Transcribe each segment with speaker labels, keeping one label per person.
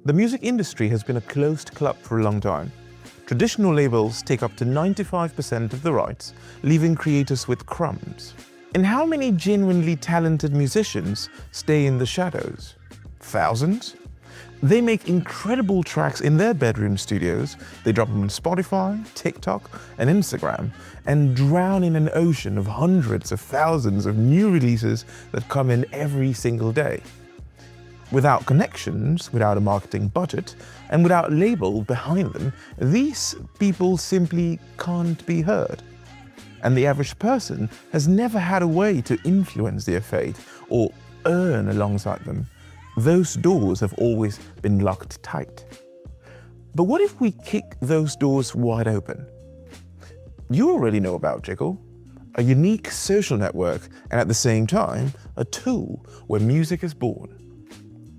Speaker 1: The music industry has been a closed club for a long time. Traditional labels take up to 95% of the rights, leaving creators with crumbs. And how many genuinely talented musicians stay in the shadows? Thousands? They make incredible tracks in their bedroom studios, they drop them on Spotify, TikTok, and Instagram, and drown in an ocean of hundreds of thousands of new releases that come in every single day. Without connections, without a marketing budget, and without a label behind them, these people simply can't be heard. And the average person has never had a way to influence their fate or earn alongside them. Those doors have always been locked tight. But what if we kick those doors wide open? You already know about Jiggle, a unique social network and at the same time, a tool where music is born.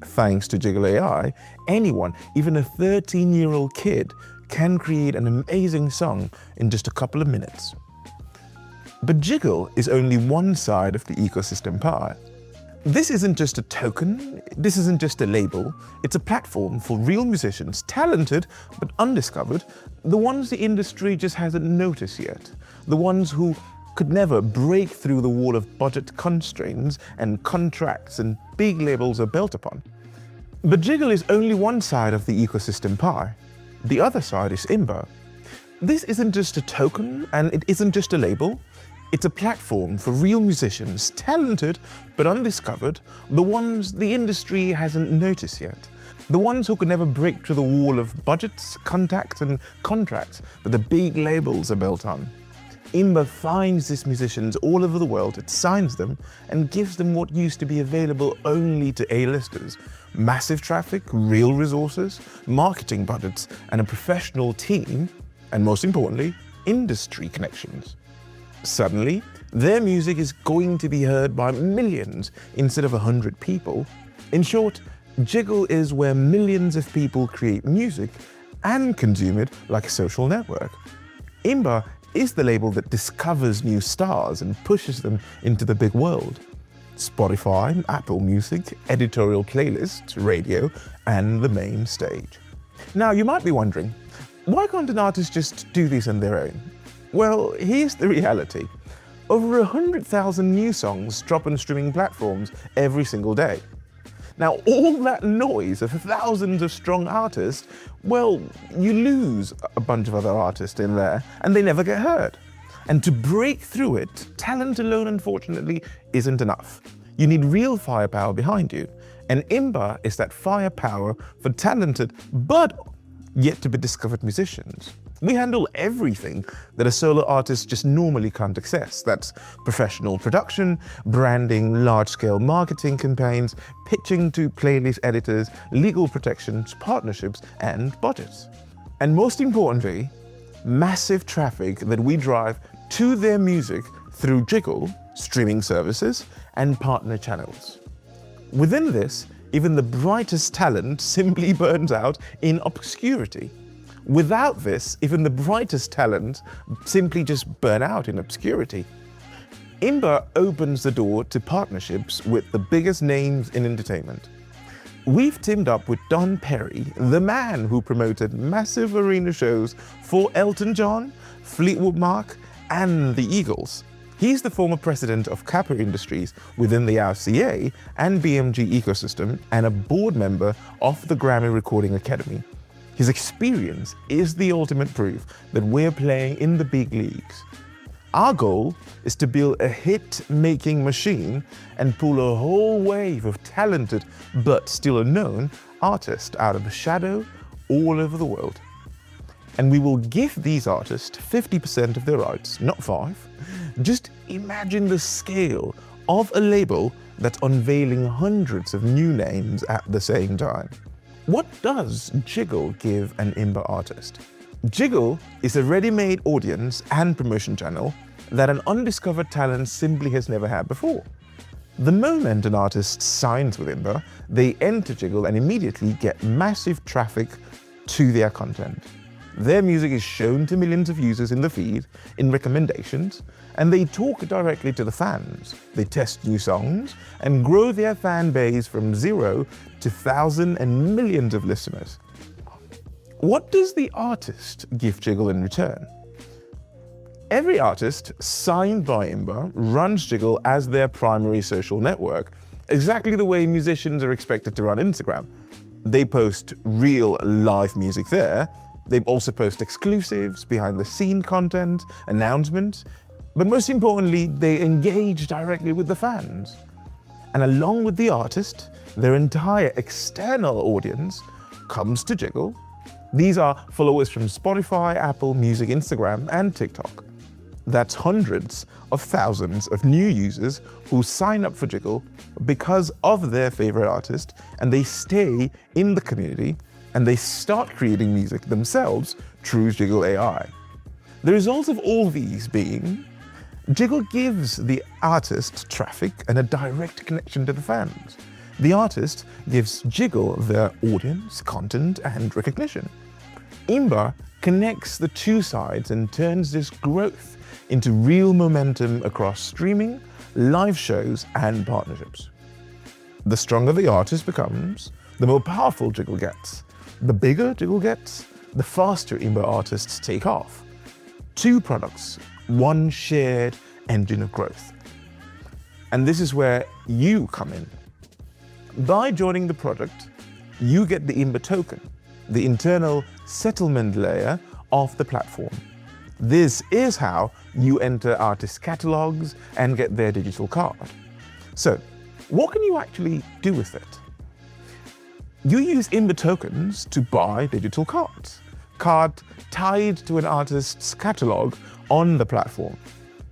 Speaker 1: Thanks to Jiggle AI, anyone, even a 13-year-old kid, can create an amazing song in just a couple of minutes. But Jiggle is only one side of the ecosystem pie. This isn't just a token, this isn't just a label, it's a platform for real musicians, talented but undiscovered, the ones the industry just hasn't noticed yet, the ones who could never break through the wall of budget constraints and contracts and big labels are built upon. But Jiggle is only one side of the ecosystem pie. The other side is IMBA. This isn't just a token and it isn't just a label. It's a platform for real musicians, talented but undiscovered, the ones the industry hasn't noticed yet. The ones who could never break through the wall of budgets, contacts and contracts that the big labels are built on. IMBA finds these musicians all over the world, it signs them and gives them what used to be available only to A-listers. Massive traffic, real resources, marketing budgets and a professional team, and most importantly, industry connections. Suddenly, their music is going to be heard by millions instead of 100 people. In short, Jiggle is where millions of people create music and consume it like a social network. IMBA is the label that discovers new stars and pushes them into the big world. Spotify, Apple Music, editorial playlists, radio, and the main stage. Now you might be wondering, why can't an artist just do this on their own? Well, here's the reality. Over 100,000 new songs drop on streaming platforms every single day. Now, all that noise of thousands of strong artists, well, you lose a bunch of other artists in there and they never get heard. And to break through it, talent alone, unfortunately, isn't enough. You need real firepower behind you. And IMBA is that firepower for talented but yet to be discovered musicians. We handle everything that a solo artist just normally can't access. That's professional production, branding, large-scale marketing campaigns, pitching to playlist editors, legal protections, partnerships, and budgets. And most importantly, massive traffic that we drive to their music through Jiggle, streaming services, and partner channels. Within this, even the brightest talent simply burns out in obscurity. Without this, even the brightest talent simply just burn out in obscurity. IMBA opens the door to partnerships with the biggest names in entertainment. We've teamed up with Don Perry, the man who promoted massive arena shows for Elton John, Fleetwood Mac, and the Eagles. He's the former president of Kappa Industries within the RCA and BMG ecosystem and a board member of the Grammy Recording Academy. His experience is the ultimate proof that we're playing in the big leagues. Our goal is to build a hit-making machine and pull a whole wave of talented but still unknown artists out of the shadow all over the world. And we will give these artists 50% of their rights, not 5. Just imagine the scale of a label that's unveiling hundreds of new names at the same time. What does Jiggle give an IMBA artist? Jiggle is a ready-made audience and promotion channel that an undiscovered talent simply has never had before. The moment an artist signs with IMBA, they enter Jiggle and immediately get massive traffic to their content. Their music is shown to millions of users in the feed, in recommendations, and they talk directly to the fans. They test new songs and grow their fan base from 0 to thousands and millions of listeners. What does the artist give Jiggle in return? Every artist signed by IMBA runs Jiggle as their primary social network, exactly the way musicians are expected to run Instagram. They post real live music there. They also post exclusives, behind-the-scene content, announcements, but most importantly, they engage directly with the fans. And along with the artist, their entire external audience comes to Jiggle. These are followers from Spotify, Apple Music, Instagram, and TikTok. That's hundreds of thousands of new users who sign up for Jiggle because of their favorite artist, and they stay in the community and they start creating music themselves through Jiggle AI. The result of all these being, Jiggle gives the artist traffic and a direct connection to the fans. The artist gives Jiggle their audience, content, and recognition. IMBA connects the two sides and turns this growth into real momentum across streaming, live shows, and partnerships. The stronger the artist becomes, the more powerful Jiggle gets. The bigger Jiggle gets, the faster IMBA artists take off. Two products, one shared engine of growth. And this is where you come in. By joining the project, you get the IMBA token, the internal settlement layer of the platform. This is how you enter artists' catalogs and get their digital card. So, what can you actually do with it? You use IMBA tokens to buy digital cards. Card tied to an artist's catalog on the platform.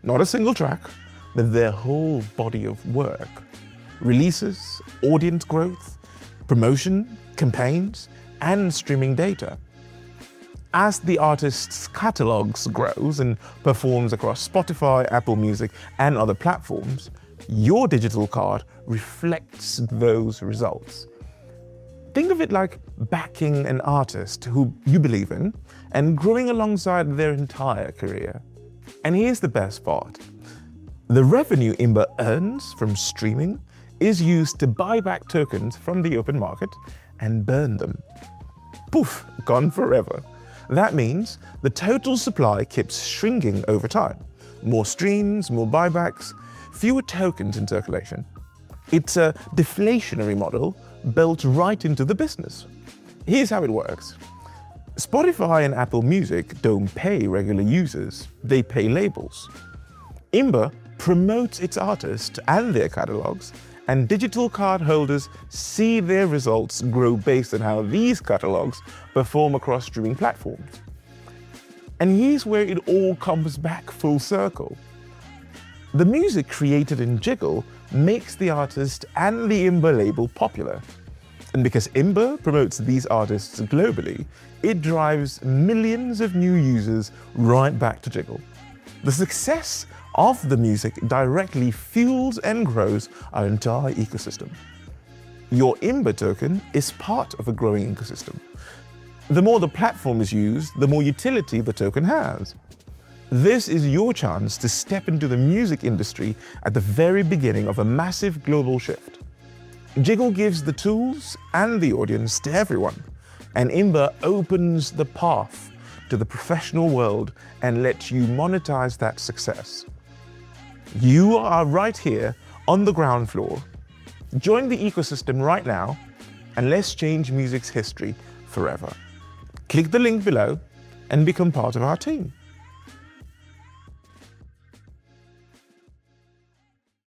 Speaker 1: Not a single track, but their whole body of work. Releases, audience growth, promotion, campaigns, and streaming data. As the artist's catalogs grows and performs across Spotify, Apple Music, and other platforms, your digital card reflects those results. Think of it like backing an artist who you believe in and growing alongside their entire career. And here's the best part. The revenue IMBA earns from streaming is used to buy back tokens from the open market and burn them. Poof, gone forever. That means the total supply keeps shrinking over time. More streams, more buybacks, fewer tokens in circulation. It's a deflationary model built right into the business. Here's how it works. Spotify and Apple Music don't pay regular users, they pay labels. IMBA promotes its artists and their catalogs, and digital card holders see their results grow based on how these catalogs perform across streaming platforms. And here's where it all comes back full circle. The music created in Jiggle makes the artist and the IMBA label popular. And because IMBA promotes these artists globally, it drives millions of new users right back to Jiggle. The success of the music directly fuels and grows our entire ecosystem. Your IMBA token is part of a growing ecosystem. The more the platform is used, the more utility the token has. This is your chance to step into the music industry at the very beginning of a massive global shift. Jiggle gives the tools and the audience to everyone, and IMBA opens the path to the professional world and lets you monetize that success. You are right here on the ground floor. Join the ecosystem right now and let's change music's history forever. Click the link below and become part of our team.